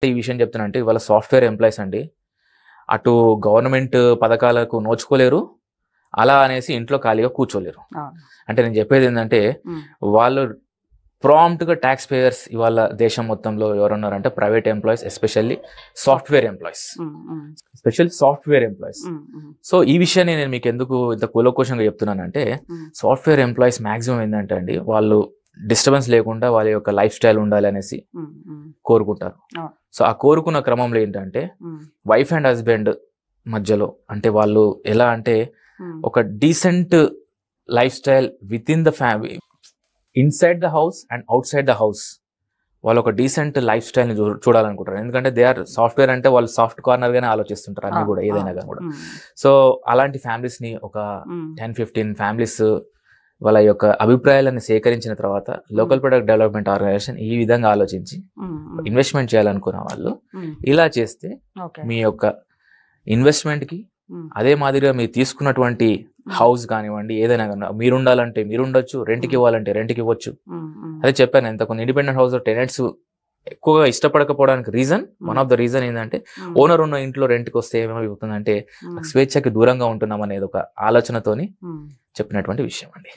ఈ విషయం చెప్తున్నా అంటే ఇవాళ సాఫ్ట్వేర్ ఎంప్లాయీస్ అండి అటు గవర్నమెంట్ పథకాలకు నోచుకోలేరు, అలా అనేసి ఇంట్లో ఖాళీగా కూర్చోలేరు. అంటే నేను చెప్పేది ఏంటంటే వాళ్ళు ప్రాంప్ట్గా ట్యాక్స్ పేయర్స్ ఇవాళ దేశం మొత్తంలో ఎవరున్నారంటే private employees, especially software employees, so ఈ విషయాన్ని నేను మీకు ఎందుకు ఇంత కూలకోశంగా చెప్తున్నానంటే సాఫ్ట్వేర్ ఎంప్లాయీస్ మాక్సిమం ఏంటంటే అండి వాళ్ళు డిస్టర్బెన్స్ లేకుండా వాళ్ళ యొక్క లైఫ్ స్టైల్ ఉండాలి అనేసి కోరుకుంటారు. సో ఆ కోరుకున్న క్రమంలో ఏంటంటే వైఫ్ అండ్ హస్బెండ్ మధ్యలో అంటే వాళ్ళు ఎలా అంటే ఒక decent life style with in the family, inside the house and out side the house వాళ్ళు ఒక డీసెంట్ లైఫ్ స్టైల్ని చూడాలనుకుంటారు. ఎందుకంటే దే ఆర్ సాఫ్ట్వేర్ అంటే వాళ్ళు సాఫ్ట్ కార్నర్ గానే ఆలోచిస్తుంటారు అన్ని కూడా, ఏదైనా కానీ కూడా. సో అలాంటి ఫ్యామిలీస్ ని ఒక 10-15 ఫ్యామిలీస్ వాళ్ళ యొక్క అభిప్రాయాలను సేకరించిన తర్వాత లోకల్ ప్రొడక్ట్ డెవలప్మెంట్ ఆర్గనైజేషన్ ఈ విధంగా ఆలోచించి ఇన్వెస్ట్మెంట్ చేయాలనుకున్న వాళ్ళు ఇలా చేస్తే మీ యొక్క ఇన్వెస్ట్మెంట్ కి అదే మాదిరిగా మీరు తీసుకున్నటువంటి హౌస్ కానివ్వండి ఏదైనా కానీ మీరు ఉండాలంటే మీరు ఉండొచ్చు, రెంట్కి ఇవ్వాలంటే రెంట్కి ఇవ్వచ్చు. అదే చెప్పాను ఎంత కొన్ని ఇండిపెండెంట్ హౌస్ టెనెంట్స్ ఎక్కువగా ఇష్టపడకపోవడానికి వన్ ఆఫ్ ద రీజన్ ఏంటంటే ఓనర్ ఉన్న ఇంట్లో రెంట్కి వస్తే ఏమవుతుందంటే స్వేచ్ఛకి దూరంగా ఉంటున్నాం అనేది ఒక ఆలోచనతోని చెప్పినటువంటి విషయం అండి.